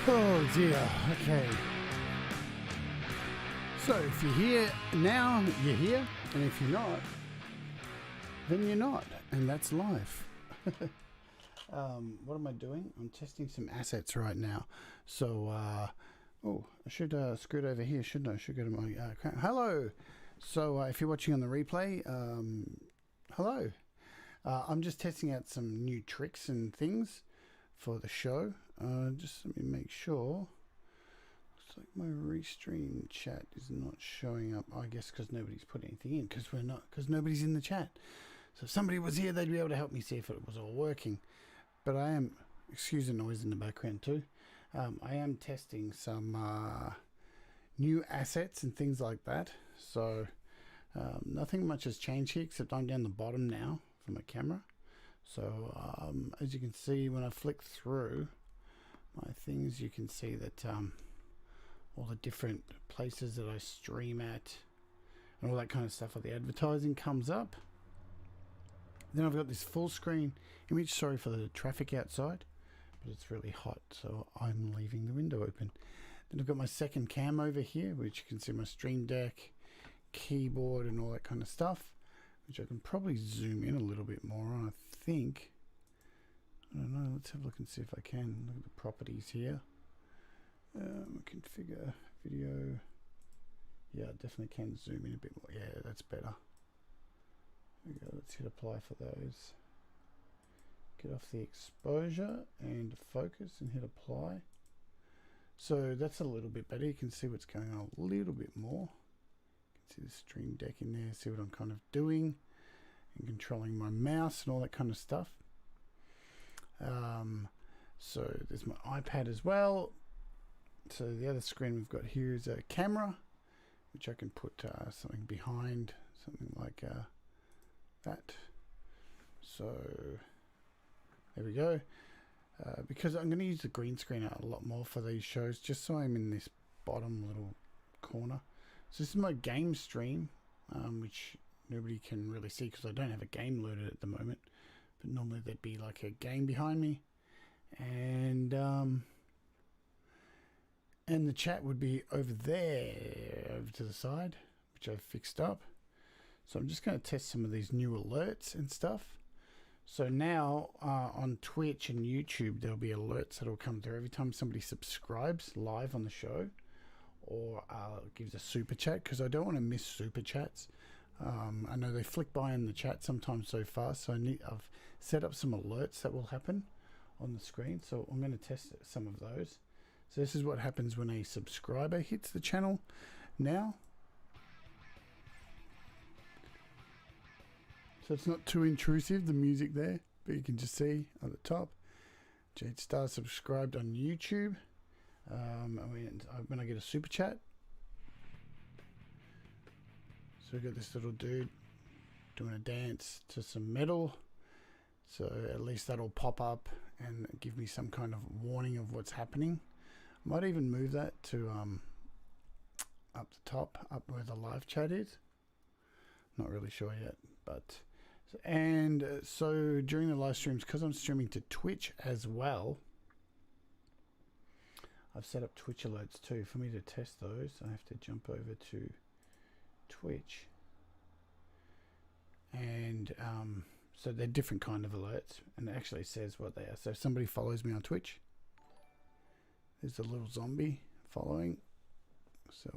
Oh dear, okay. So if you're here now, you're here, and if you're not, then you're not, and that's life. What am I doing? I'm testing some assets right now. So, I should scoot over here, shouldn't I? Should go to my hello. So if you're watching on the replay, hello. I'm just testing out some new tricks and things for the show. Just let me make sure. Looks like my restream chat is not showing up. I guess because nobody's put anything in, because nobody's in the chat. So if somebody was here, they'd be able to help me see if it was all working. But I am, excuse the noise in the background too. I am testing some new assets and things like that. So nothing much has changed here, except I'm down the bottom now for my camera. So as you can see, when I flick through my things, you can see that all the different places that I stream at and all that kind of stuff, all the advertising comes up. Then I've got this full screen image. Sorry for the traffic outside, but it's really hot, so I'm leaving the window open. Then I've got my second cam over here, which you can see my Stream Deck, keyboard, and all that kind of stuff, which I can probably zoom in a little bit more on, I think. I don't know. Let's have a look and see if I can. Look at the properties here. Configure video. Yeah, I definitely can zoom in a bit more. Yeah, that's better. There we go. Let's hit apply for those. Get off the exposure and focus and hit apply. So that's a little bit better. You can see what's going on a little bit more. You can see the Stream Deck in there, see what I'm kind of doing and controlling my mouse and all that kind of stuff. So there's my iPad as well. So the other screen we've got here is a camera, which I can put something behind, something like that. So there we go. Because I'm going to use the green screen a lot more for these shows, just so I'm in this bottom little corner. So this is my game stream, which nobody can really see because I don't have a game loaded at the moment. But normally there'd be like a game behind me, and the chat would be over there, over to the side, which I've fixed up. So I'm just going to test some of these new alerts and stuff. So now on Twitch and YouTube, there'll be alerts that'll come through every time somebody subscribes live on the show or gives a super chat, because I don't want to miss super chats. I know they flick by in the chat sometimes so fast, so I've set up some alerts that will happen on the screen. So I'm going to test some of those. So this is what happens when a subscriber hits the channel now. So it's not too intrusive, the music there, but you can just see at the top, Jade Starr subscribed on YouTube. When I get a super chat, so we got this little dude doing a dance to some metal. So at least that'll pop up and give me some kind of warning of what's happening. I might even move that to up the top, up where the live chat is. Not really sure yet, but so during the live streams, because I'm streaming to Twitch as well, I've set up Twitch alerts too. For me to test those, I have to jump over to Twitch, and so they're different kind of alerts, and it actually says what they are. So if somebody follows me on Twitch, there's a little zombie following, so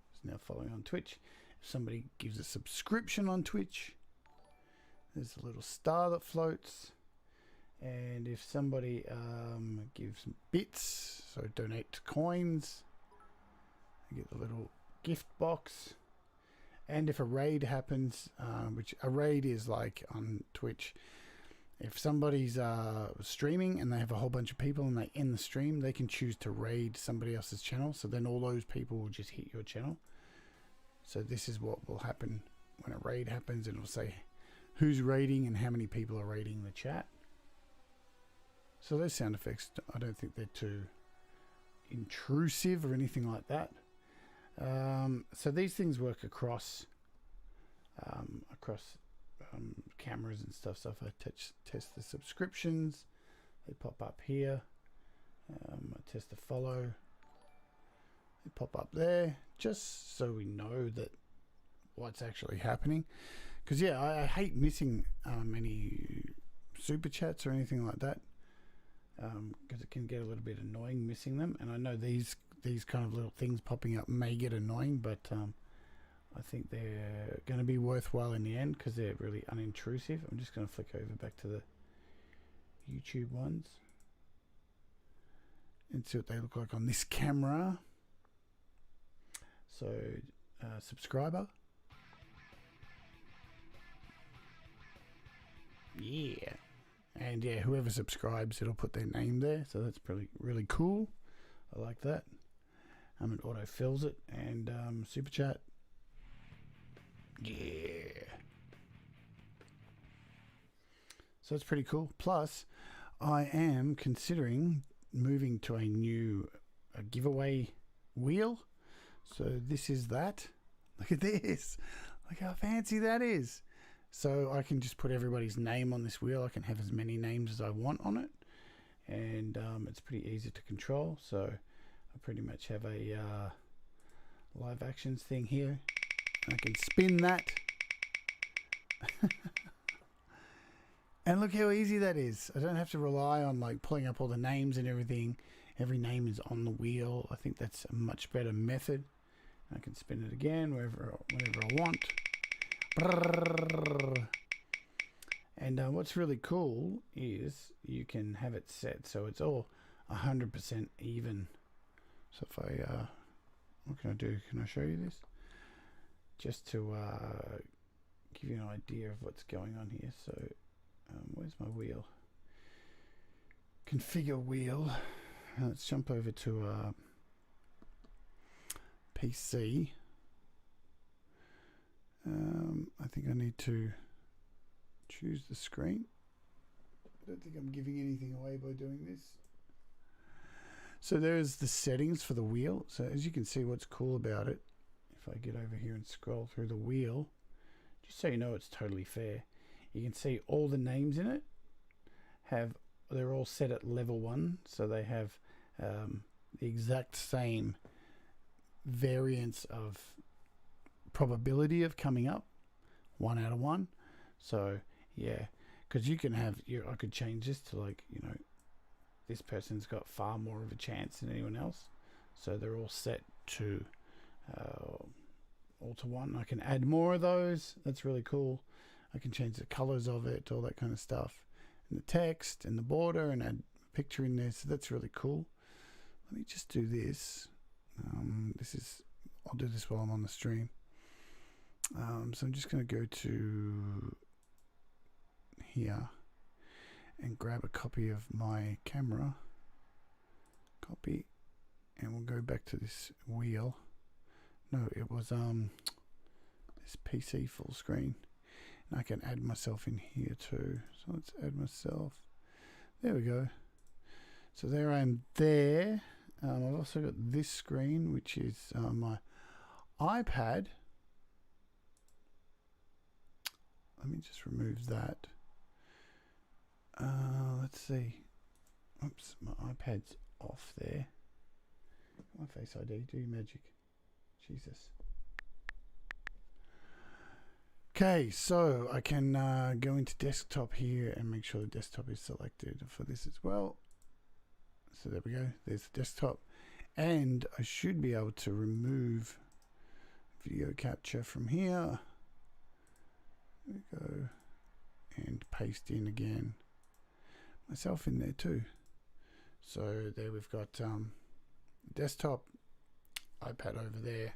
it's now following on Twitch. If somebody gives a subscription on Twitch, there's a little star that floats. And if somebody gives bits, so donate coins, you get the little gift box. And if a raid happens, which a raid is like on Twitch, if somebody's streaming and they have a whole bunch of people and they end the stream, they can choose to raid somebody else's channel. So then all those people will just hit your channel. So this is what will happen when a raid happens. It'll say who's raiding and how many people are raiding the chat. So those sound effects, I don't think they're too intrusive or anything like that. So these things work across cameras and stuff. So if I test the subscriptions, they pop up here. Test to follow. They pop up there just so we know that what's actually happening. Because yeah, I hate missing any super chats or anything like that. Because it can get a little bit annoying missing them, and I know these kind of little things popping up may get annoying, but I think they're going to be worthwhile in the end because they're really unintrusive. I'm just going to flick over back to the YouTube ones and see what they look like on this camera. So subscriber, yeah. And yeah, whoever subscribes, it'll put their name there. So that's really cool. I like that. It auto fills it. And super chat. Yeah. So it's pretty cool. Plus, I am considering moving to a new giveaway wheel. So this is that. Look at this. Look how fancy that is. So I can just put everybody's name on this wheel. I can have as many names as I want on it. And it's pretty easy to control. So I pretty much have a live actions thing here. I can spin that. And look how easy that is. I don't have to rely on like pulling up all the names and everything. Every name is on the wheel. I think that's a much better method. I can spin it again whenever I want. And what's really cool is you can have it set so it's all 100% even. So if I what can I do? Can I show you this? Just to give you an idea of what's going on here. So where's my wheel? Configure wheel. Let's jump over to PC. I think I need to choose the screen. I don't think I'm giving anything away by doing this. So there's the settings for the wheel. So as you can see, what's cool about it, if I get over here and scroll through the wheel, just so you know it's totally fair, you can see all the names in it they're all set at level 1, so they have the exact same variance of probability of coming up, 1 out of 1. So yeah, because you can have I could change this to like, you know, this person's got far more of a chance than anyone else, so they're all set to all to 1. I can add more of those. That's really cool. I can change the colors of it, all that kind of stuff, and the text and the border, and add a picture in there. So that's really cool. Let me just do this. I'll do this while I'm on the stream. So I'm just going to go to here and grab a copy of my camera. Copy, and we'll go back to this wheel. No, it was this PC full screen. And I can add myself in here too. So let's add myself. There we go. So there I am there. I've also got this screen, which is my iPad. Let me just remove that. Let's see. Oops, my iPad's off there. My Face ID, do your magic. Jesus. Okay, so I can go into desktop here and make sure the desktop is selected for this as well. So there we go. There's the desktop. And I should be able to remove video capture from here. There we go. And paste in again myself in there too. So there we've got desktop, iPad over there.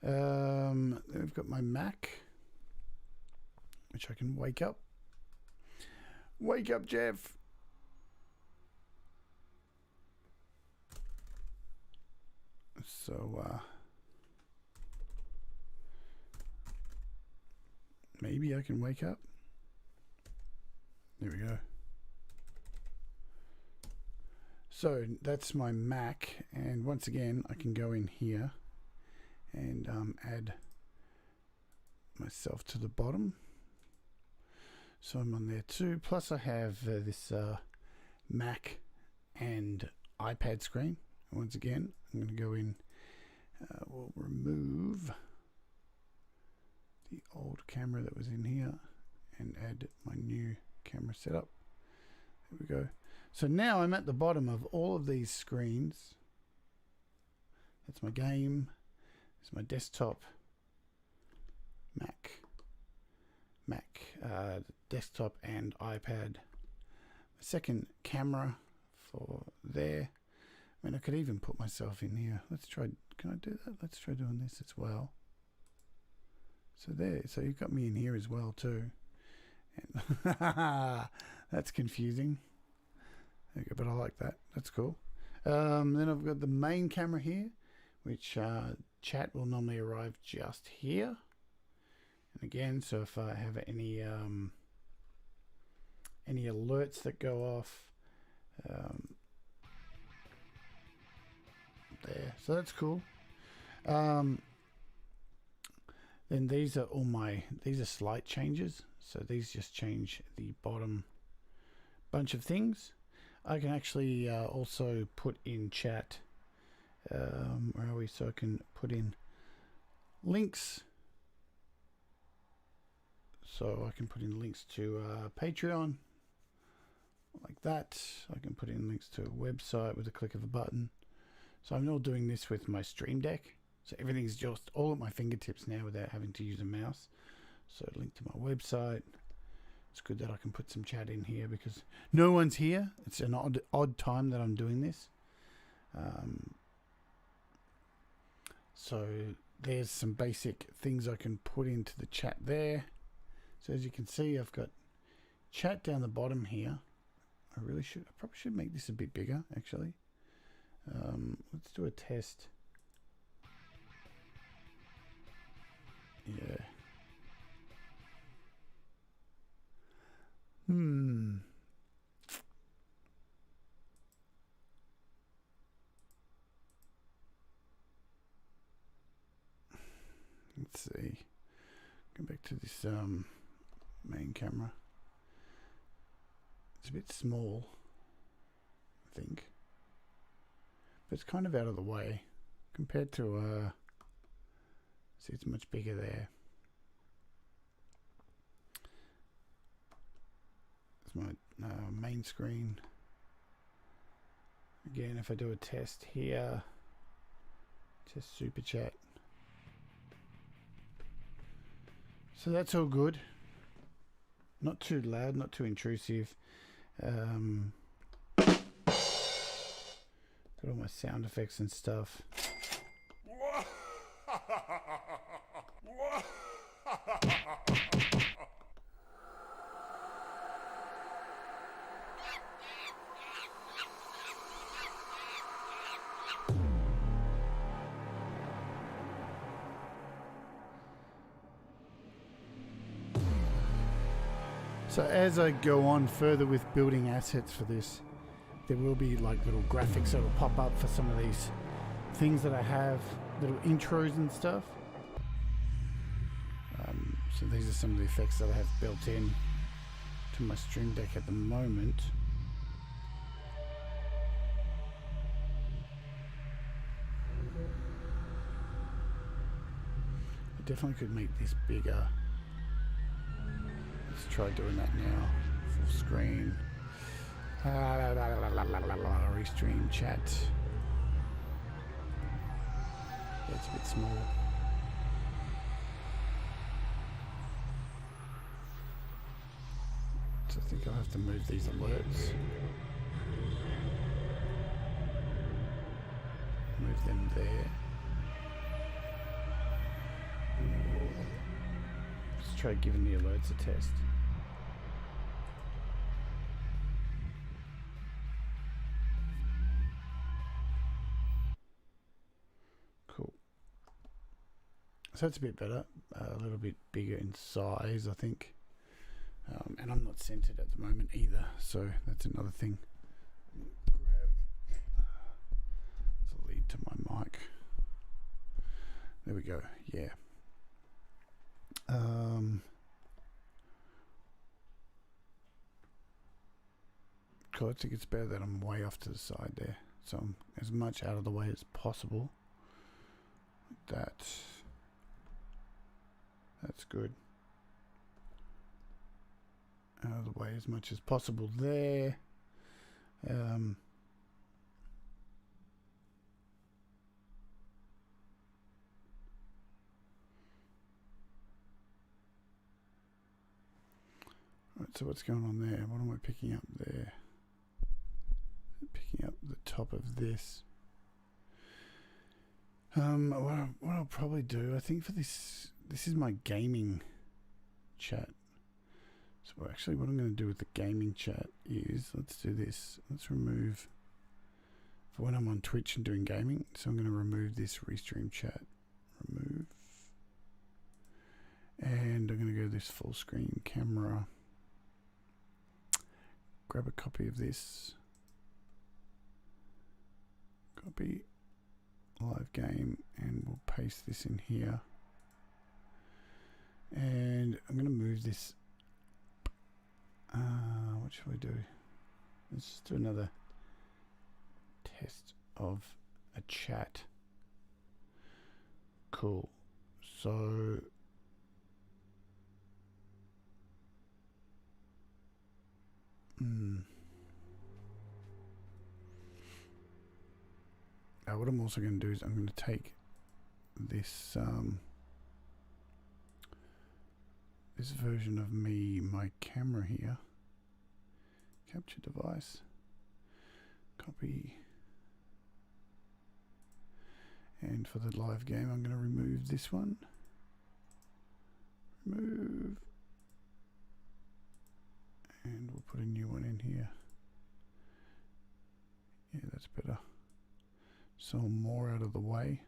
Then we've got my Mac, which I can wake up. Wake up, Jeff. So maybe I can wake up. There we go. So that's my Mac, and once again I can go in here and add myself to the bottom. So I'm on there too. Plus I have this Mac and iPad screen. Once again, I'm going to go in. We'll remove the old camera that was in here and add my new camera setup. There we go. So now I'm at the bottom of all of these screens. That's my game. It's my desktop. Mac, desktop and iPad. The second camera for there. I mean, I could even put myself in here. Let's try. Can I do that? Let's try doing this as well. So there. So you've got me in here as well too. And that's confusing. Okay, but I like that. That's cool. Then I've got the main camera here, which chat will normally arrive just here. And again, so if I have any alerts that go off, there. So that's cool. Then these are these are slight changes. So these just change the bottom bunch of things. I can actually also put in chat. Where are we? So I can put in links. So I can put in links to Patreon, like that. I can put in links to a website with a click of a button. So I'm not doing this with my Stream Deck. So everything's just all at my fingertips now without having to use a mouse. So link to my website. It's good that I can put some chat in here because no one's here. It's an odd time that I'm doing this. So there's some basic things I can put into the chat there. So as you can see, I've got chat down the bottom here. I probably should make this a bit bigger actually. Let's do a test. Yeah. Let's see. Go back to this main camera. It's a bit small, I think. But it's kind of out of the way compared to see, it's much bigger there. It's my main screen. Again, if I do a test here, test super chat. So that's all good. Not too loud, not too intrusive. Got all my sound effects and stuff. So as I go on further with building assets for this, there will be like little graphics that will pop up for some of these things that I have, little intros and stuff. So these are some of the effects that I have built in to my Stream Deck at the moment. I definitely could make this bigger. Let's try doing that now. Full screen. Restream chat. Yeah, it's a bit small. So I think I'll have to move these alerts. Move them there. Let's try giving the alerts a test. Cool. So that's a bit better, a little bit bigger in size, I think. And I'm not centered at the moment either, so that's another thing. Grab the lead to my mic. There we go. Yeah. Cool. I think it's better that I'm way off to the side there. So I'm as much out of the way as possible. That's good. Out of the way as much as possible there. Right, so what's going on there? What am I picking up there? Picking up the top of this. What I'll probably do, I think for this is my gaming chat. So actually what I'm going to do with the gaming chat is, let's do this. Let's remove, for when I'm on Twitch and doing gaming, so I'm going to remove this restream chat. Remove. And I'm going to go this full screen camera. Grab a copy of this. Copy live game, and we'll paste this in here. And I'm going to move this. What should we do? Let's just do another test of a chat. Cool. So what I'm also going to do is I'm going to take this this version of me, my camera here, capture device, copy, and for the live game I'm going to remove this one, remove, and we'll put a new one in here. Yeah, that's better. So more out of the way.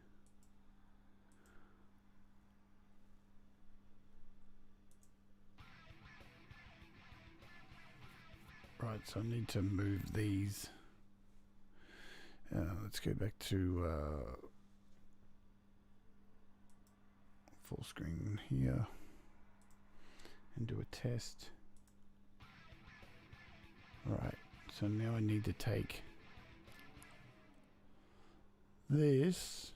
Right, so I need to move these. Let's go back to full screen here and do a test. Right, so now I need to take this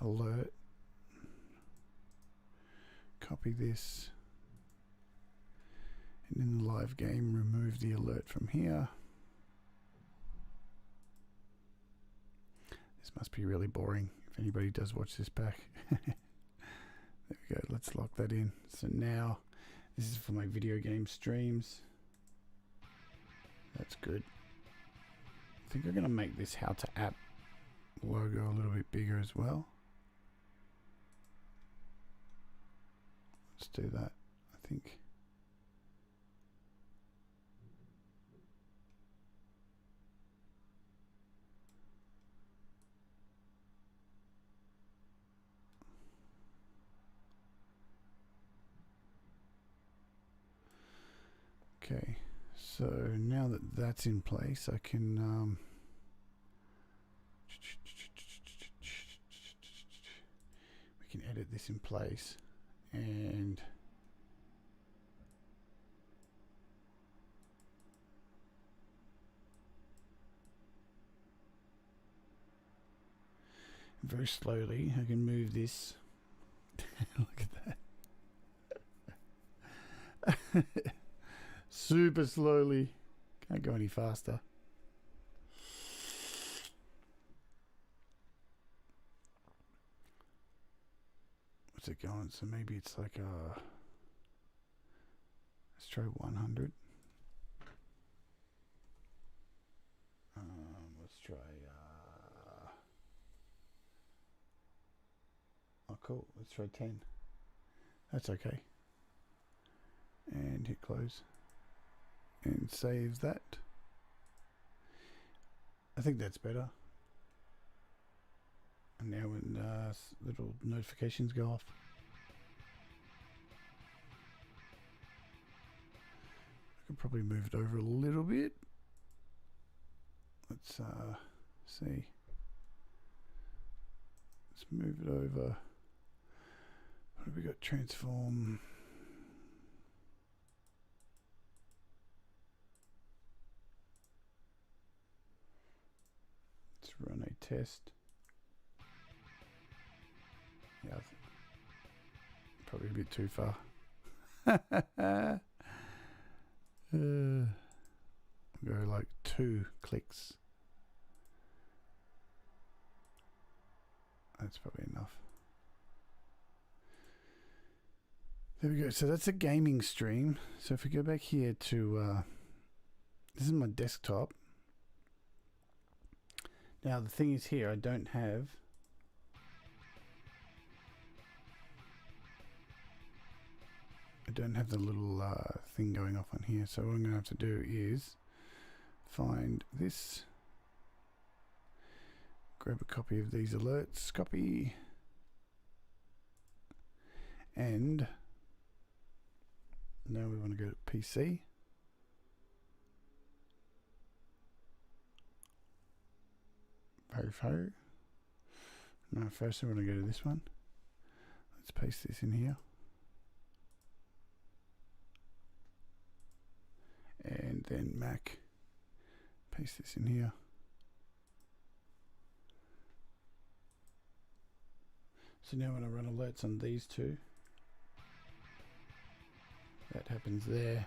alert, copy this, and in the live game remove the alert from here. This must be really boring if anybody does watch this back. There we go, let's lock that in. So now this is for my video game streams. That's good. I think we're going to make this How to App logo a little bit bigger as well. Let's do that, I think. Okay, so now that that's in place, I can we can edit this in place, and very slowly I can move this. Look at that. Super slowly. Can't go any faster. What's it going? So maybe it's like a... Let's try 100. Let's try... Oh, cool. Let's try 10. That's okay. And hit close. And save that. I think that's better. And now when little notifications go off, I could probably move it over a little bit. Let's see. Let's move it over. What have we got? Transform. test. Yeah, probably a bit too far. Go like 2 clicks. That's probably enough. There we go. So that's a gaming stream. So if we go back here to this is my desktop. Now the thing is here, I don't have the little thing going off on here. So what I'm going to have to do is find this, grab a copy of these alerts, copy, and now we want to go to PC. No, first I want to go to this one. Let's paste this in here. And then Mac, paste this in here. So now when I run alerts on these two, that happens there.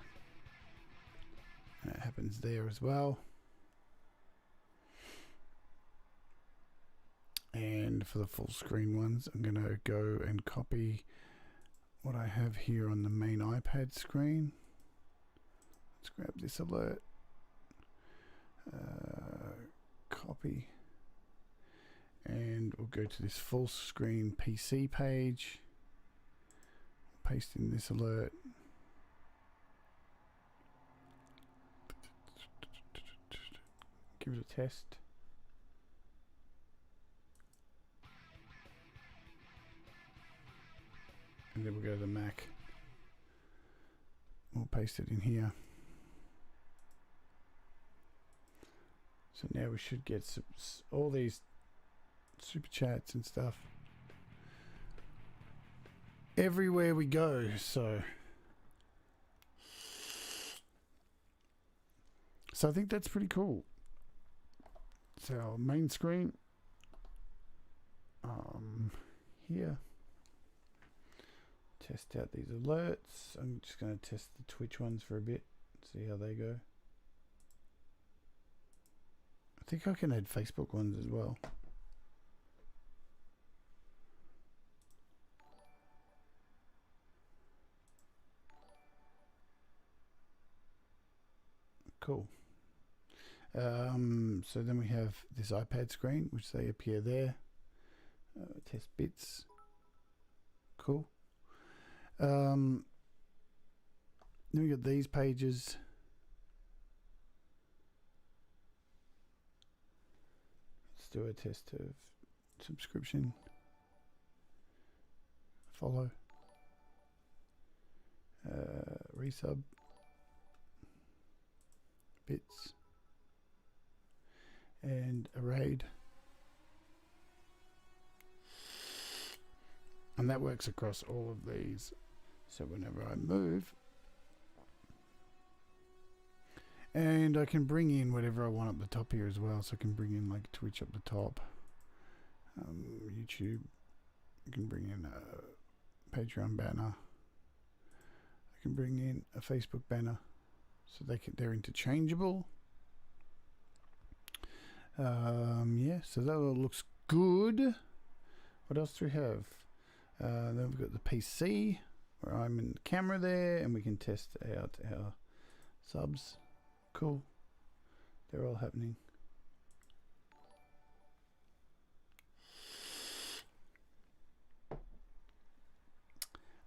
That happens there as well. And for the full screen ones, I'm going to go and copy what I have here on the main iPad screen. Let's grab this alert, copy, and we'll go to this full screen PC page, paste in this alert, give it a test. And then we'll go to the Mac. We'll paste it in here. So now we should get all these super chats and stuff everywhere we go. So I think that's pretty cool. So our main screen here. Test out these alerts. I'm just going to test the Twitch ones for a bit, see how they go. I think I can add Facebook ones as well. Cool. So then we have this iPad screen, which they appear there. Test bits. Cool. Then we got these pages. Let's do a test of subscription. Follow. Resub. Bits. And a raid. And that works across all of these. So whenever I move, and I can bring in whatever I want up the top here as well. So I can bring in like Twitch up the top, YouTube. I can bring in a Patreon banner. I can bring in a Facebook banner, so they're interchangeable. Yeah, so that all looks good. What else do we have? Then we've got the PC, where I'm in the camera there, and we can test out our subs. Cool. They're all happening.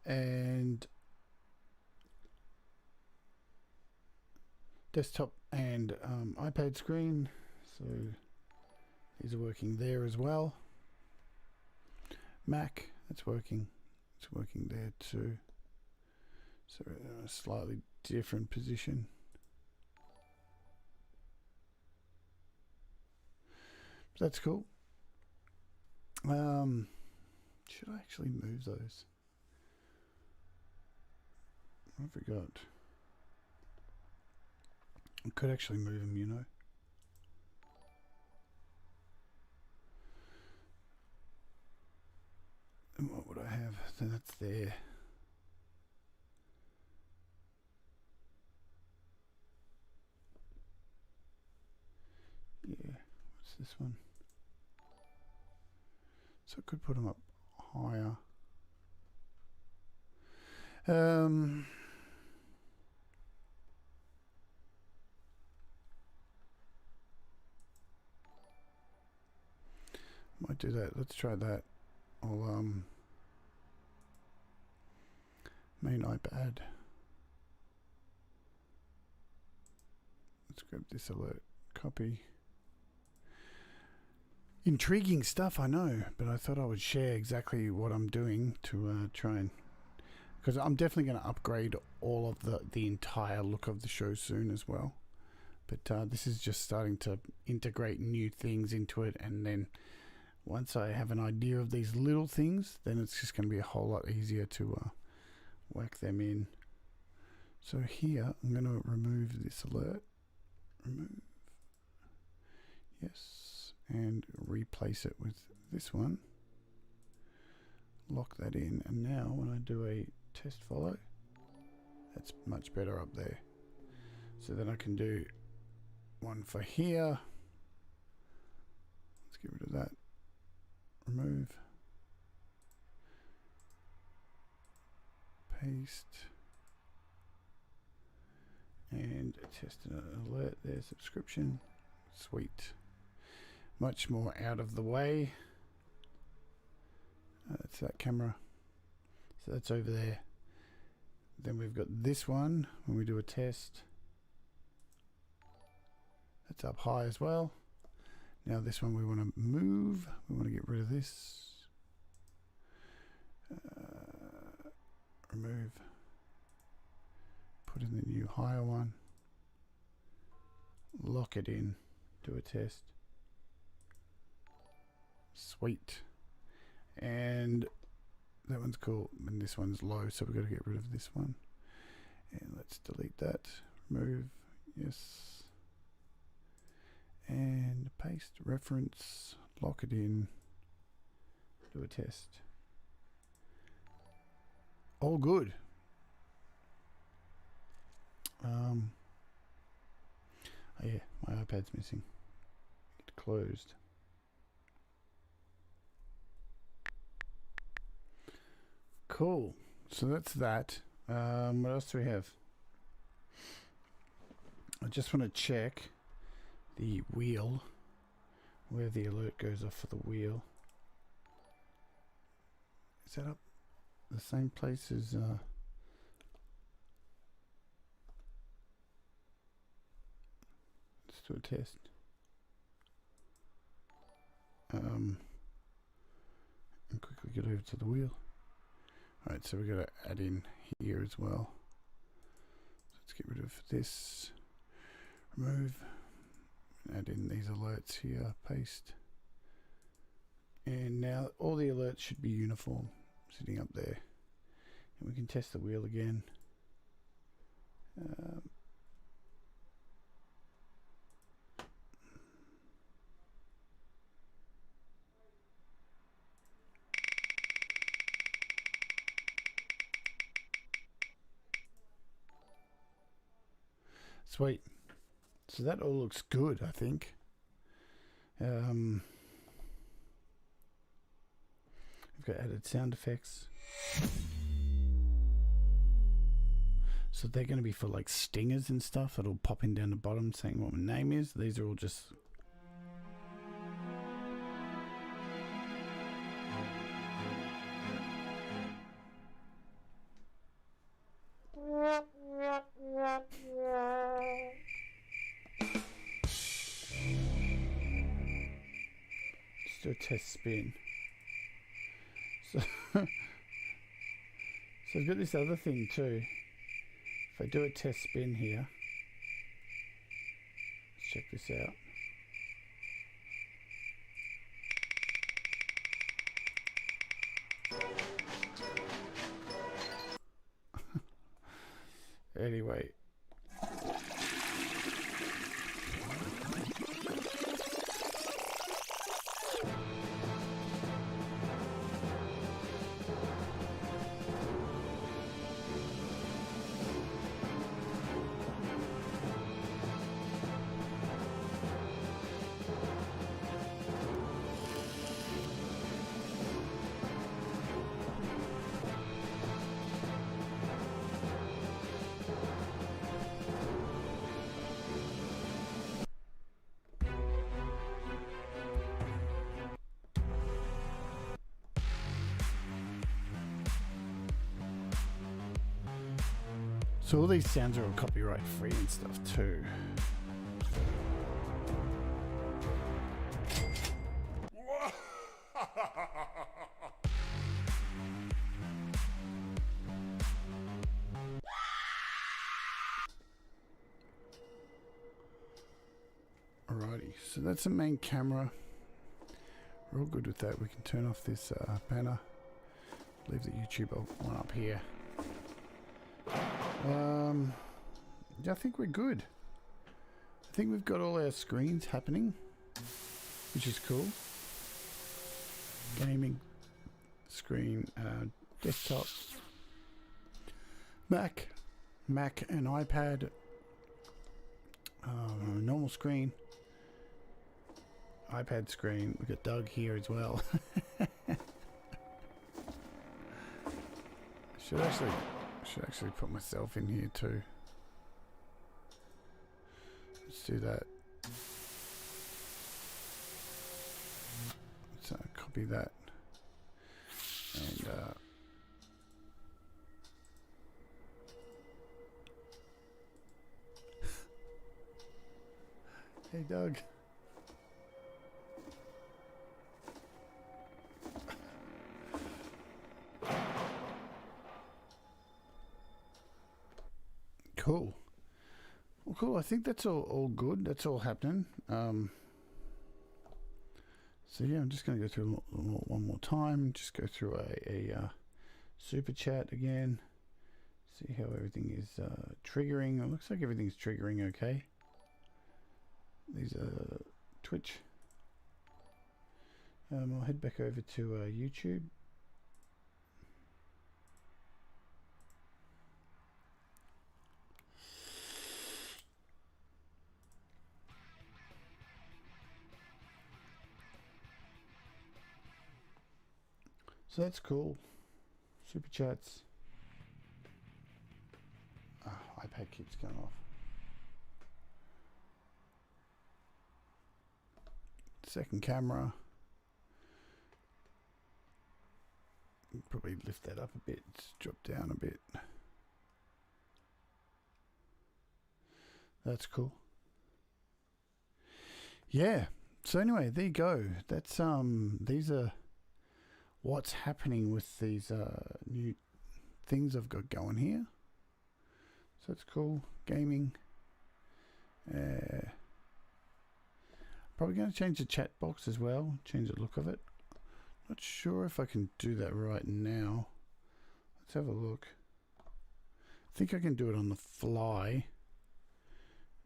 And desktop and iPad screen. So these are working there as well. Mac, that's working. It's working there too. So we're in a slightly different position. That's cool. Should I actually move those? I forgot. I could actually move them, you know. So that's there. Yeah, what's this one? So I could put them up higher. Might do that. Let's try that. I'll main iPad. Let's grab this alert. Copy. Intriguing stuff, I know, but I thought I would share exactly what I'm doing to try and, because I'm definitely going to upgrade all of the entire look of the show soon as well. But this is just starting to integrate new things into it, and then once I have an idea of these little things, then it's just going to be a whole lot easier to whack them in. So here, I'm going to remove this alert. Remove. Yes. And replace it with this one. Lock that in. And now when I do a test follow, that's much better up there. So then I can do one for here. Let's get rid of that. Remove. Paste. And test an alert there. Subscription. Sweet. Much more out of the way. That's that camera. So that's over there. Then we've got this one when we do a test. That's up high as well. Now this one we want to move. We want to get rid of this. Remove. Put in the new higher one. Lock it in. Do a test. Sweet. And that one's cool. And this one's low, so we've got to get rid of this one. And let's delete that. Remove. Yes. And paste. Reference. Lock it in. Do a test. All good. Oh yeah, my iPad's missing. It closed. Cool. So that's that. What else do we have? I just want to check the wheel, where the alert goes off for the wheel. Is that up the same place as let's do a test. And quickly get over to the wheel. Alright, so we've got to add in here as well. Let's get rid of this. Remove. Add in these alerts here. Paste. And now all the alerts should be uniform, sitting up there. And we can test the wheel again. Sweet. So that all looks good, I think. We've got added sound effects. So they're going to be for like stingers and stuff. It'll pop in down the bottom saying what my name is. These are all just... Just do a test spin. So, so I've got this other thing too. If I do a test spin here, let's check this out. Anyway. So all these sounds are all copyright free and stuff too. Alrighty, so that's the main camera. We're all good with that. We can turn off this banner. Leave the YouTube one up here. Yeah, I think we're good. I think we've got all our screens happening, which is cool. Gaming screen, desktop, Mac and iPad, normal screen, iPad screen. We've got Doug here as well. Should actually put myself in here too. Let's do that. So copy that and hey Doug. Cool. Well, cool. I think that's all good. That's all happening. So yeah, I'm just going to go through one more time. Just go through a super chat again. See how everything is triggering. It looks like everything's triggering okay. These are Twitch. I'll head back over to YouTube. So that's cool. Super chats. iPad keeps going off. Second camera. Probably lift that up a bit. Drop down a bit. That's cool. Yeah. So anyway, there you go. That's these are what's happening with these new things I've got going here. So it's cool. Gaming. Probably going to change the chat box as well. Change the look of it. Not sure if I can do that right now. Let's have a look. I think I can do it on the fly.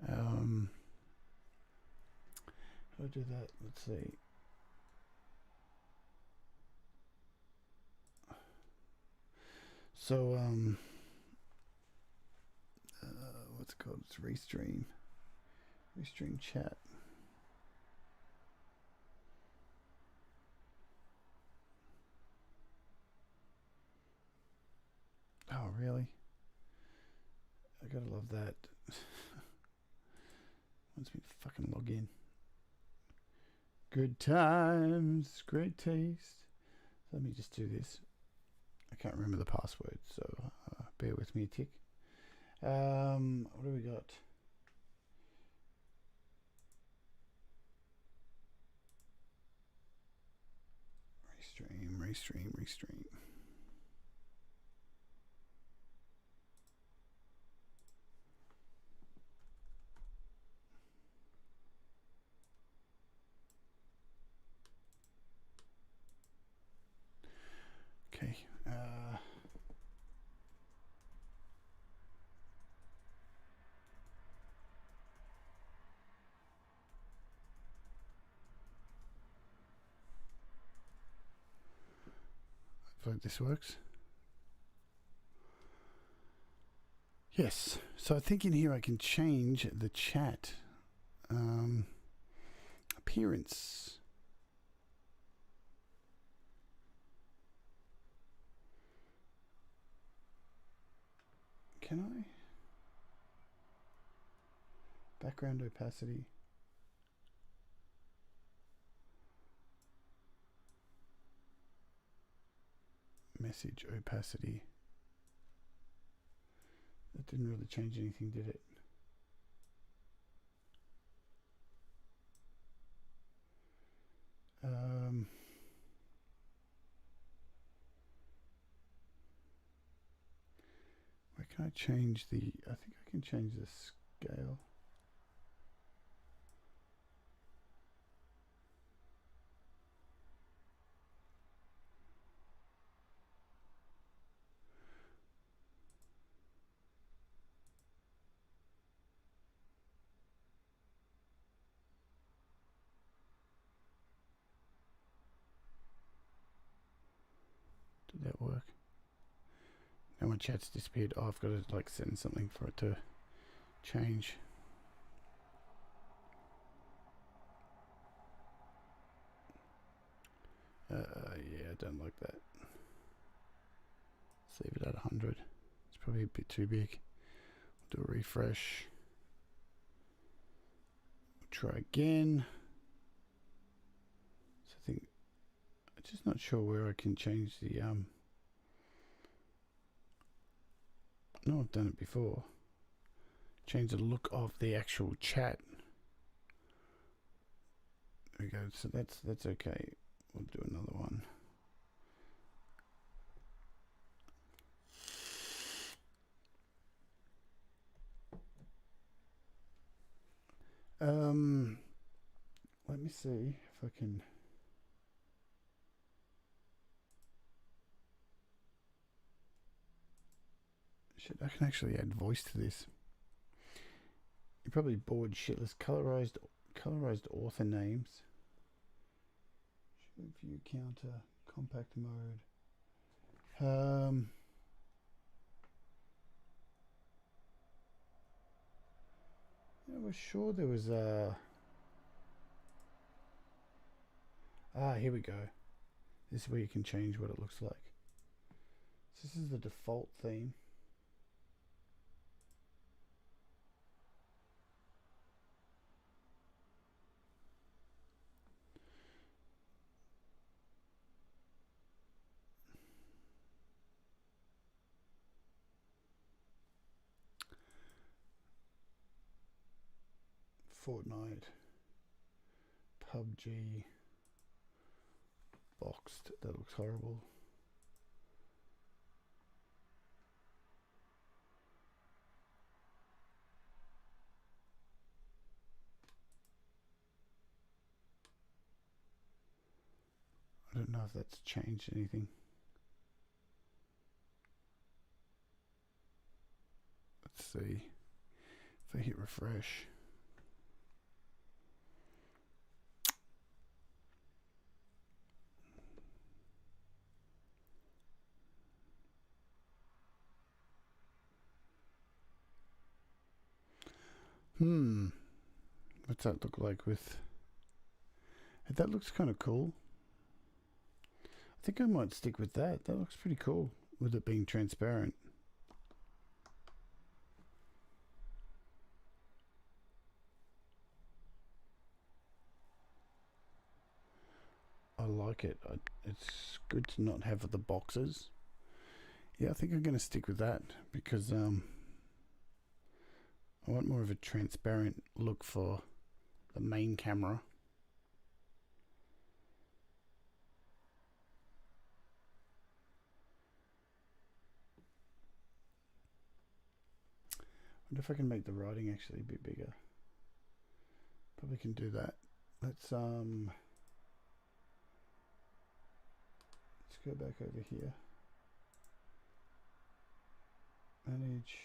How do I do that? Let's see. So, what's it called? It's Restream. Restream chat. Oh, really? I gotta love that. Wants me to fucking log in. Good times, great taste. Let me just do this. I can't remember the password, so bear with me a tick. What do we got? Restream. Okay. Hopefully this works. Yes. So I think in here I can change the chat appearance. Can I? Background opacity. Message opacity. That didn't really change anything, did it? Where can I change the... I think I can change the scale. Did that work? Now my chat's disappeared. Oh, I've got to like send something for it to change. Yeah, I don't like that. Let's leave it at 100. It's probably a bit too big. We'll do a refresh. We'll try again. So I think I'm just not sure where I can change the no, I've done it before. Change the look of the actual chat. There we go. So that's okay. We'll do another one. Let me see if I can. Shit, I can actually add voice to this. You're probably bored shitless. Colorized author names. Show view counter. Compact mode. I was sure there was a... here we go. This is where you can change what it looks like. So this is the default theme. Fortnite, PUBG, boxed. That looks horrible. I don't know if that's changed anything. Let's see if I hit refresh. What's that look like with... That looks kind of cool. I think I might stick with that. That looks pretty cool with it being transparent. I like it. It's good to not have the boxes. Yeah, I think I'm going to stick with that because I want more of a transparent look for the main camera. I wonder if I can make the writing actually a bit bigger. Probably can do that. Let's go back over here. Manage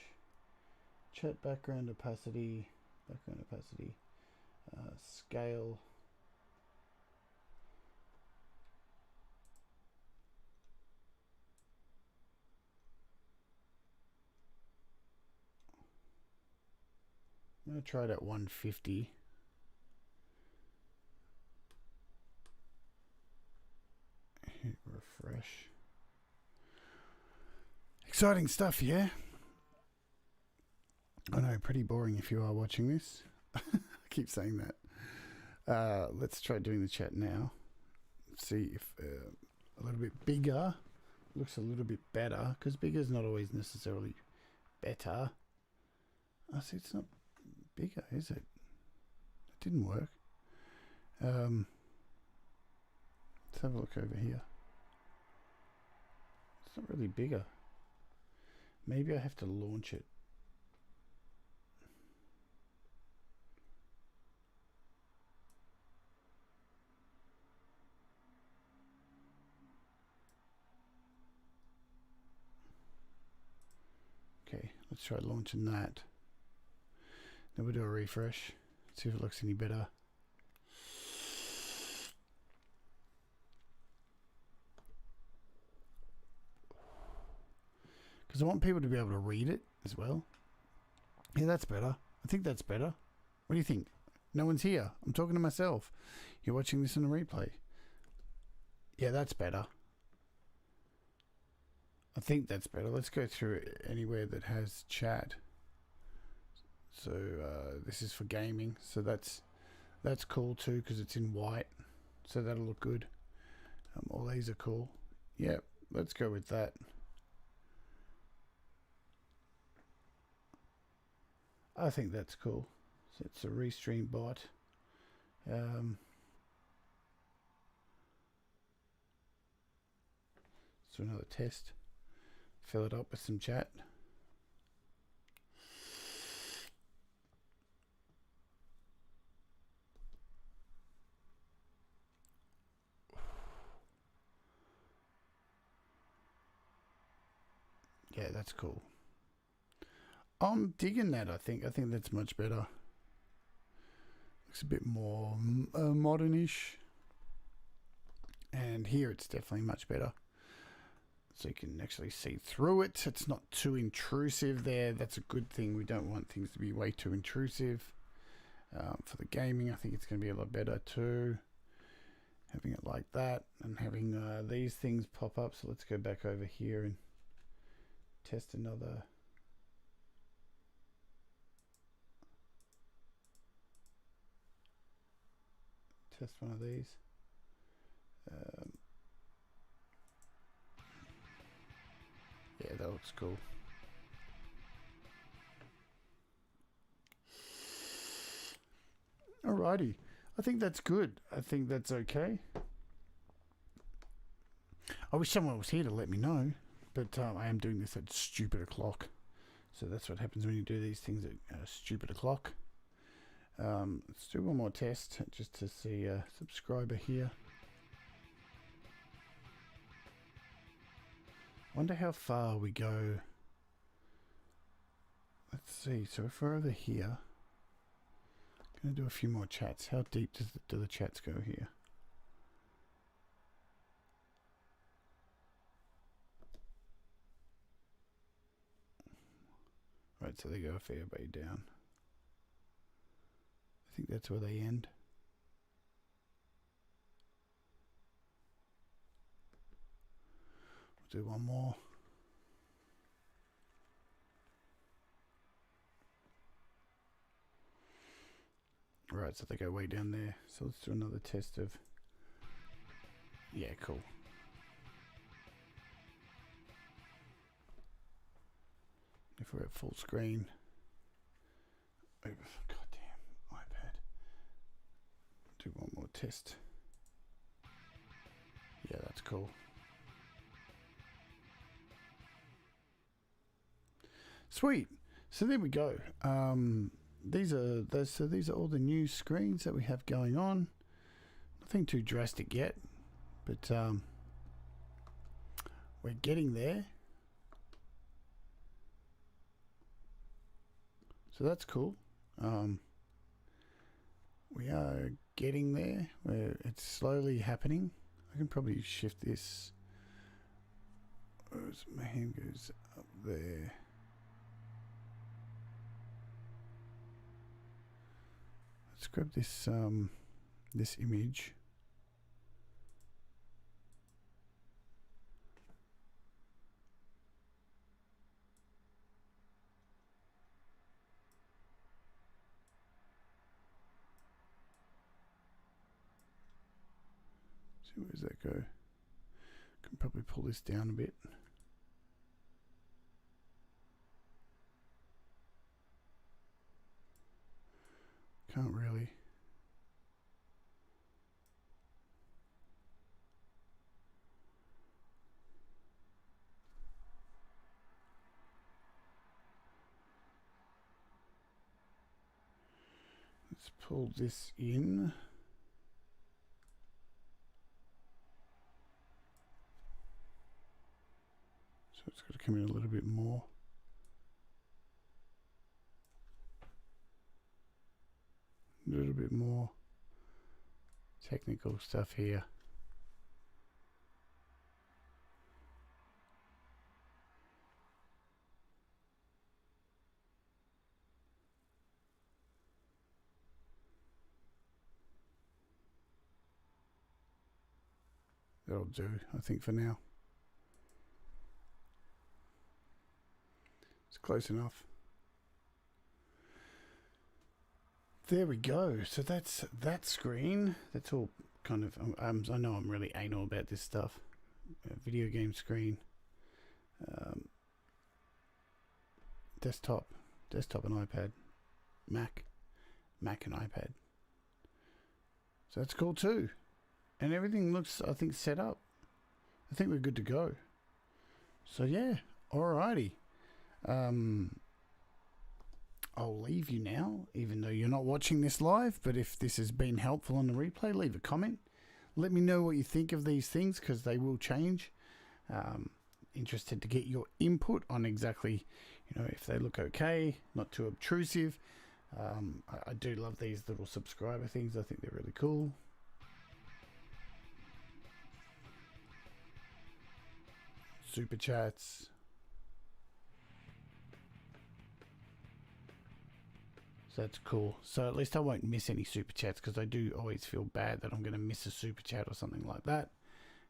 chat background opacity, scale. I'm going to try it at 150. Hit refresh. Exciting stuff, yeah? I know, pretty boring if you are watching this. I keep saying that. Let's try doing the chat now. See if a little bit bigger looks a little bit better, because bigger is not always necessarily better. I see it's not bigger, is it? It didn't work. Let's have a look over here. It's not really bigger. Maybe I have to launch it. Okay, let's try launching that. Then we'll do a refresh. See if it looks any better. Because I want people to be able to read it as well. Yeah, that's better. I think that's better. What do you think? No one's here. I'm talking to myself. You're watching this on a replay. Yeah, that's better. I think that's better. Let's go through anywhere that has chat. So this is for gaming. So that's cool too because it's in white. So that'll look good. All these are cool. Yeah, let's go with that. I think that's cool. So it's a restream bot. Let's do another test. Fill it up with some chat. Yeah, that's cool. I'm digging that. I think that's much better. Looks a bit more modernish. And here it's definitely much better. So you can actually see through it. It's not too intrusive there. That's a good thing. We don't want things to be way too intrusive. For the gaming, I think it's going to be a lot better too. Having it like that and having these things pop up. So let's go back over here and test another. Test one of these. Yeah, that looks cool. Alrighty. I think that's good. I think that's okay. I wish someone was here to let me know, but I am doing this at stupid o'clock. So that's what happens when you do these things at stupid o'clock. Let's do one more test just to see a subscriber here. Wonder how far we go. Let's see. So if we're over here, I'm going to do a few more chats. How deep do the chats go here? Right, so they go a fair way down. I think that's where they end. We'll do one more. Right, so they go way down there. So let's do another test of... Yeah, cool. If we're at full screen. Oh, goddamn iPad. Do one more test. Yeah, that's cool. Sweet. So there we go. These are all the new screens that we have going on. Nothing too drastic yet, but we're getting there. So that's cool. We are getting there. It's slowly happening. I can probably shift this. My hand goes up there. Let's grab this this image. See, where does that go? Can probably pull this down a bit. Can't really. Let's pull this in. So it's got to come in a little bit more. A little bit more technical stuff here. That'll do, I think, for now. It's close enough. There we go. So that's that screen. That's all kind of... I know I'm really anal about this stuff. Video game screen. Desktop and iPad. Mac and iPad. So that's cool too. And everything looks, I think, set up. I think we're good to go. So yeah, alrighty. I'll leave you now, even though you're not watching this live. But if this has been helpful on the replay, leave a comment. Let me know what you think of these things, because they will change. Interested to get your input on exactly, if they look okay, not too obtrusive. I do love these little subscriber things. I think they're really cool. Super chats. So that's cool. So at least I won't miss any super chats, because I do always feel bad that I'm going to miss a super chat or something like that.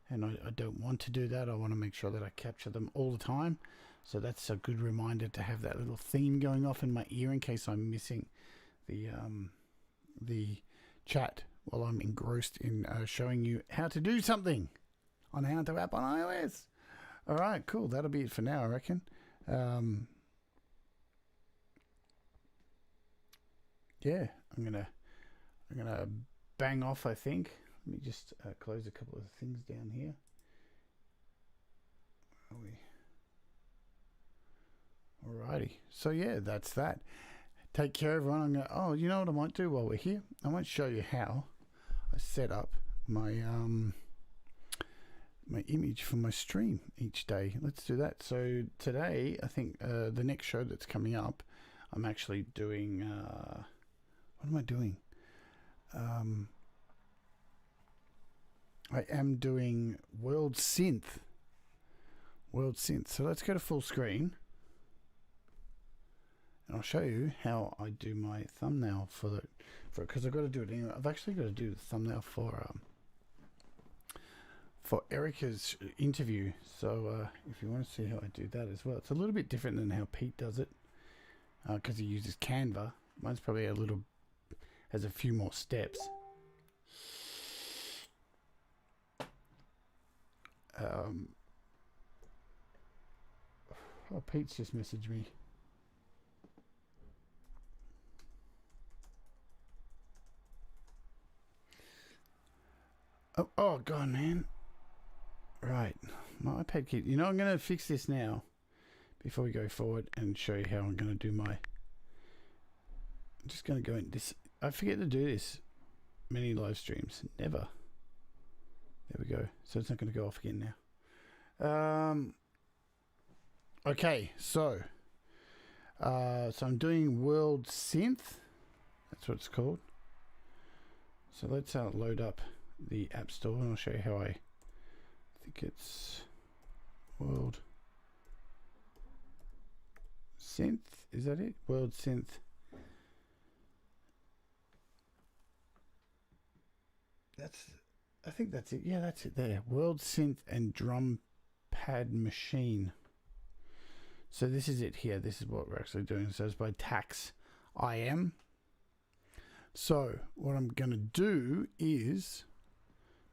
And I don't want to do that. I want to make sure that I capture them all the time. So that's a good reminder to have that little theme going off in my ear in case I'm missing the chat while I'm engrossed in showing you how to do something on How to App on iOS. All right, cool. That'll be it for now, I reckon. Yeah, I'm gonna bang off, I think. Let me just close a couple of things down here. Where are we? Alrighty. So yeah, that's that. Take care, everyone. I'm gonna, oh, you know what I might do while we're here? I might show you how I set up my my image for my stream each day. Let's do that. So today, I think the next show that's coming up, I'm actually doing what am I doing? I am doing World Synth. So let's go to full screen, and I'll show you how I do my thumbnail for because I've got to do it anyway. I've actually got to do the thumbnail for Erica's interview. So if you want to see how I do that as well, it's a little bit different than how Pete does it, because he uses Canva. Mine's probably has a few more steps. Oh, Pete's just messaged me. Oh God, man. Right, my iPad keeps... I'm going to fix this now before we go forward and show you how I'm going to do my... I'm just going to go in this... I forget to do this many live streams. Never. There we go. So it's not going to go off again now. Okay, so I'm doing World Synth. That's what it's called. So let's load up the App Store, and I'll show you how I think it's World Synth. Is that it? World Synth. I think that's it. Yeah, that's it there. World Synth and Drum Pad Machine. So this is it here. This is what we're actually doing. So it's by Tax IM. So what I'm going to do is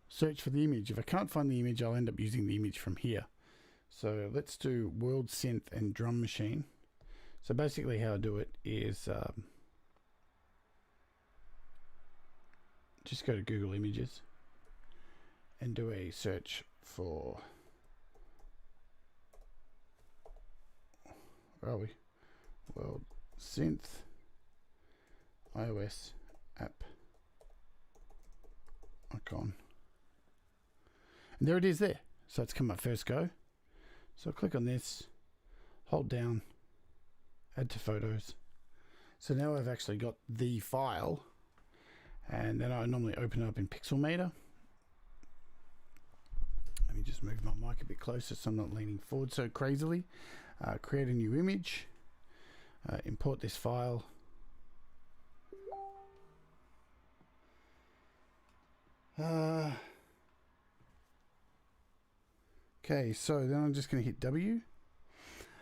search for the image. If I can't find the image, I'll end up using the image from here. So let's do World Synth and Drum Machine. So basically how I do it is just go to Google Images and do a search for, where are we? World Synth iOS app icon. And there it is there. So it's come up first go. So I'll click on this, hold down, add to photos. So now I've actually got the file, and then I normally open it up in Pixelmator. Let me just move my mic a bit closer so I'm not leaning forward so crazily. Create a new image, import this file. Okay, so then I'm just going to hit W.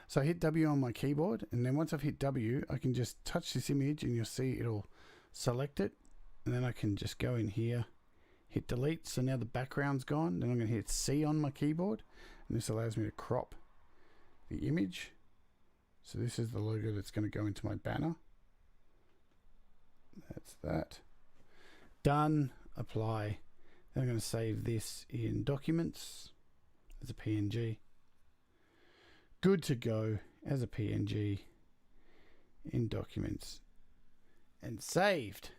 So I hit W on my keyboard, and then once I've hit W, I can just touch this image and you'll see it'll select it. And then I can just go in here, hit delete. So now the background's gone. Then I'm going to hit C on my keyboard, and this allows me to crop the image. So this is the logo that's going to go into my banner. That's that. Done. Apply. Then I'm going to save this in Documents as a PNG. Good to go as a PNG in Documents and saved.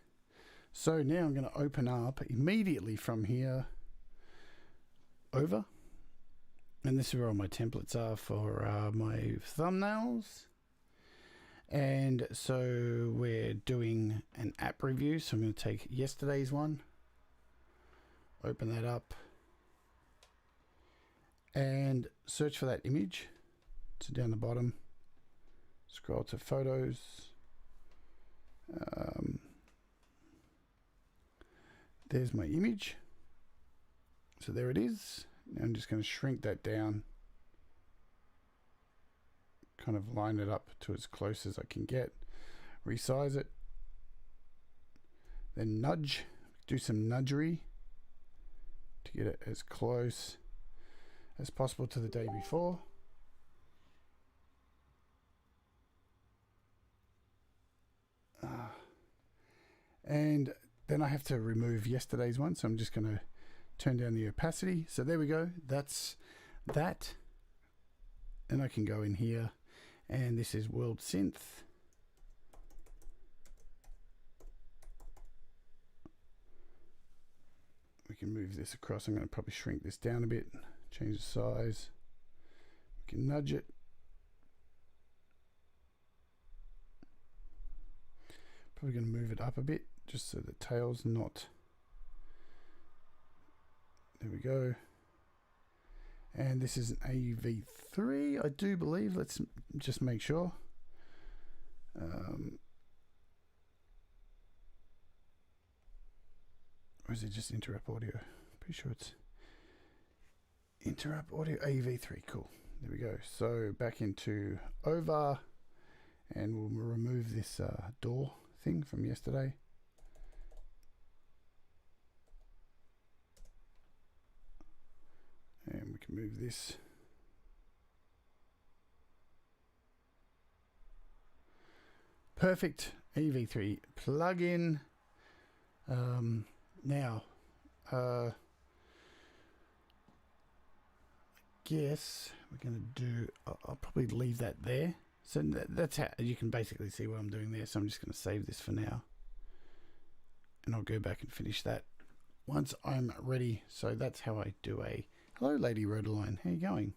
So now I'm going to open up immediately from here over, and this is where all my templates are for my thumbnails. And so we're doing an app review, so I'm going to take yesterday's one, open that up, and search for that image. So down the bottom, scroll to photos. There's my image. So there it is. Now I'm just going to shrink that down, kind of line it up to as close as I can get, resize it, then nudge, do some nudgery to get it as close as possible to the day before. And then I have to remove yesterday's one, so I'm just going to turn down the opacity. So there we go. That's that. And I can go in here, and this is World Synth. We can move this across. I'm going to probably shrink this down a bit, change the size. We can nudge it. Probably going to move it up a bit just so the tail's not. There we go. And this is an AV3, I do believe. Let's just make sure. Or is it just interrupt audio? Pretty sure it's interrupt audio AV3. Cool. There we go. So back into over, and we'll remove this door thing from yesterday. And we can move this. Perfect. AV3 plugin. Now, I guess we're going to do, I'll probably leave that there. So that's how you can basically see what I'm doing there. So I'm just going to save this for now, and I'll go back and finish that once I'm ready. So that's how I do a hello, Lady Rodaline. How you going?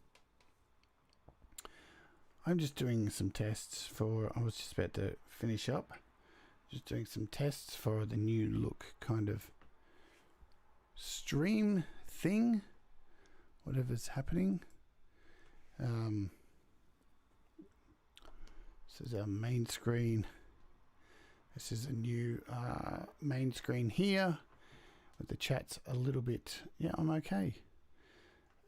I'm just doing some tests for, I was just about to finish up. Just doing some tests for the new look kind of stream thing, whatever's happening. This is our main screen. This is a new main screen here, but the chat's a little bit, yeah, I'm okay.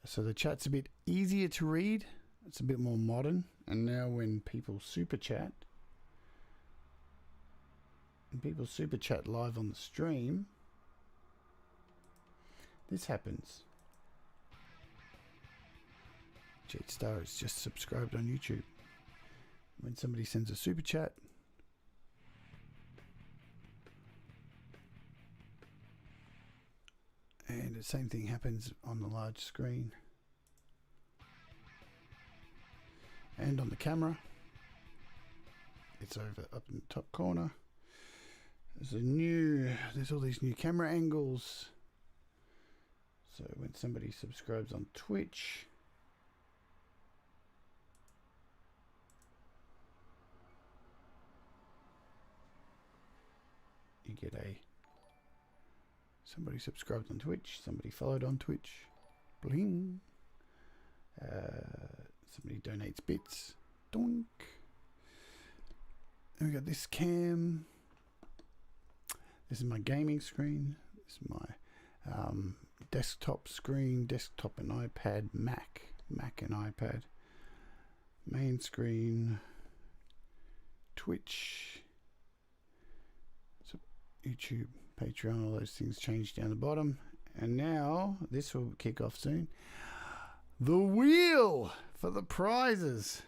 So the chat's a bit easier to read. It's a bit more modern. And now when people super chat, live on the stream, this happens. Jade Starr is just subscribed on YouTube. When somebody sends a super chat, the same thing happens on the large screen and on the camera. It's over up in the top corner. There's all these new camera angles. So when somebody subscribes on Twitch, you get somebody subscribed on Twitch, somebody followed on Twitch, bling. Somebody donates bits, donk. And we got this cam. This is my gaming screen. This is my desktop screen, desktop and iPad, Mac and iPad. Main screen, Twitch, so YouTube, Patreon, all those things changed down the bottom. And now, this will kick off soon. The wheel for the prizes.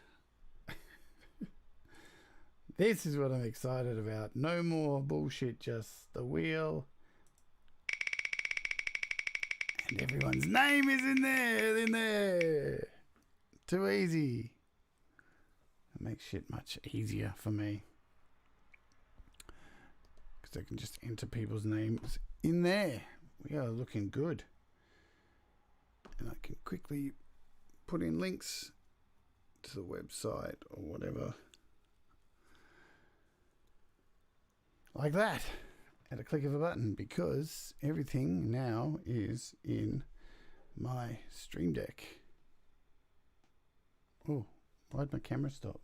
This is what I'm excited about. No more bullshit, just the wheel. And everyone's name is in there. Too easy. It makes shit much easier for me. Because I can just enter people's names in there. We are looking good. And I can quickly put in links to the website or whatever. Like that. At a click of a button, because everything now is in my Stream Deck. Oh, why'd my camera stop?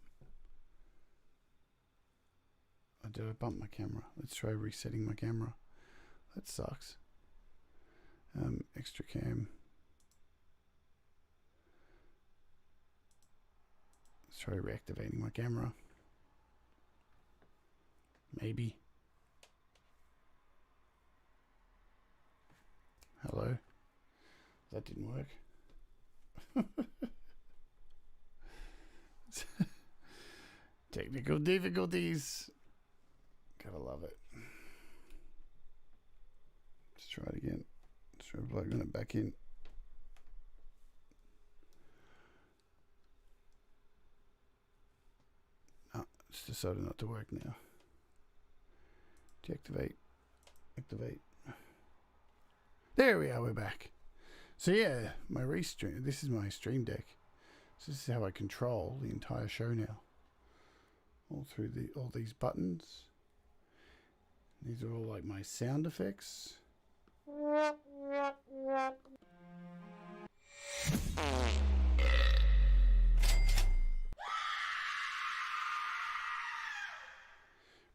Oh, did I bump my camera? Let's try resetting my camera. That sucks. Extra cam. Let's try reactivating my camera. Maybe. Hello? That didn't work. Technical difficulties. Gotta love it. Let's try it again. Let's try plugging it back in. Oh, it's decided not to work now. Deactivate. Activate. There we are, we're back. So yeah, my restream, this is my Stream Deck. So this is how I control the entire show now. All through all these buttons. These are all like my sound effects.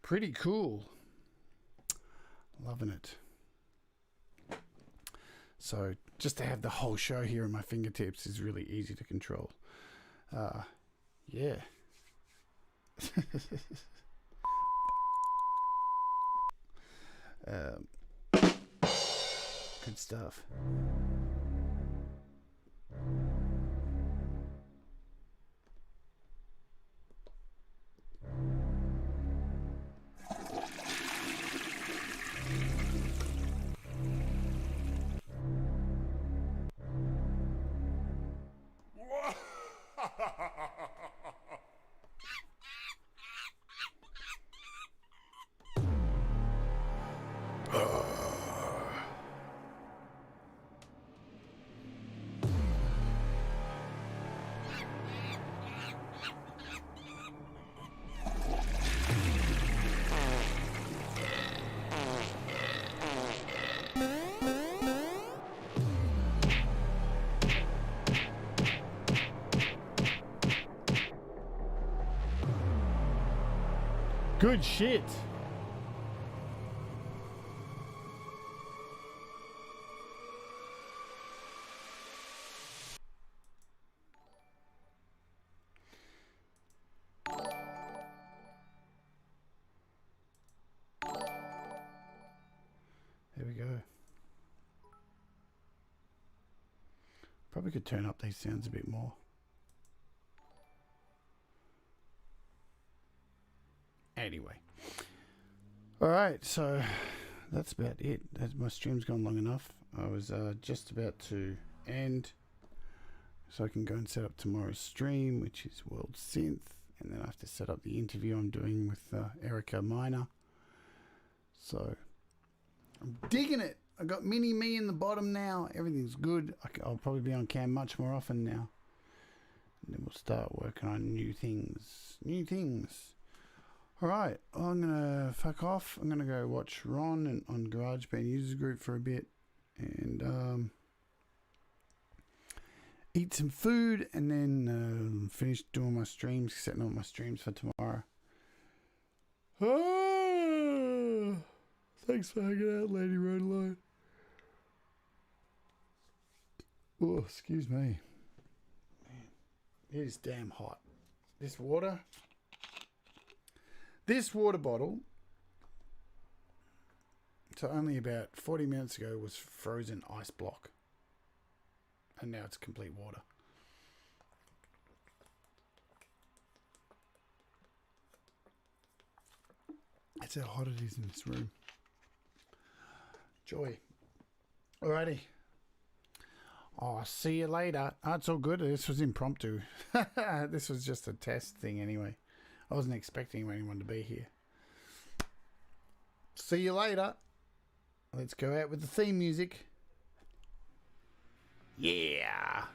Pretty cool. Loving it. So just to have the whole show here at my fingertips is really easy to control. Yeah. Good stuff. Good shit. There we go. Probably could turn up these sounds a bit more. Anyway. Alright, so that's about it. My stream's gone long enough. I was just about to end, so I can go and set up tomorrow's stream, which is World Synth, and then I have to set up the interview I'm doing with Erica Miner. So I'm digging it. I got mini me in the bottom now. Everything's good. I'll probably be on cam much more often now. And then we'll start working on new things. New things. Alright, I'm going to fuck off. I'm going to go watch Ron on GarageBand Users Group for a bit. And eat some food. And then finish doing my streams. Setting up my streams for tomorrow. Thanks for hanging out, Lady Roadline. Oh, excuse me. Man, it is damn hot. This water bottle, so only about 40 minutes ago, was frozen ice block. And now it's complete water. That's how hot it is in this room. Joy. Alrighty. Oh, see you later. Oh, it's all good. This was impromptu. This was just a test thing anyway. I wasn't expecting anyone to be here. See you later. Let's go out with the theme music. Yeah.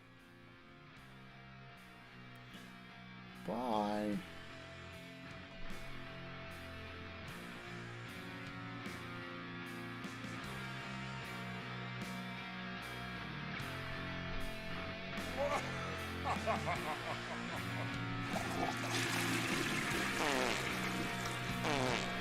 Bye. Ha ha ha ha ha!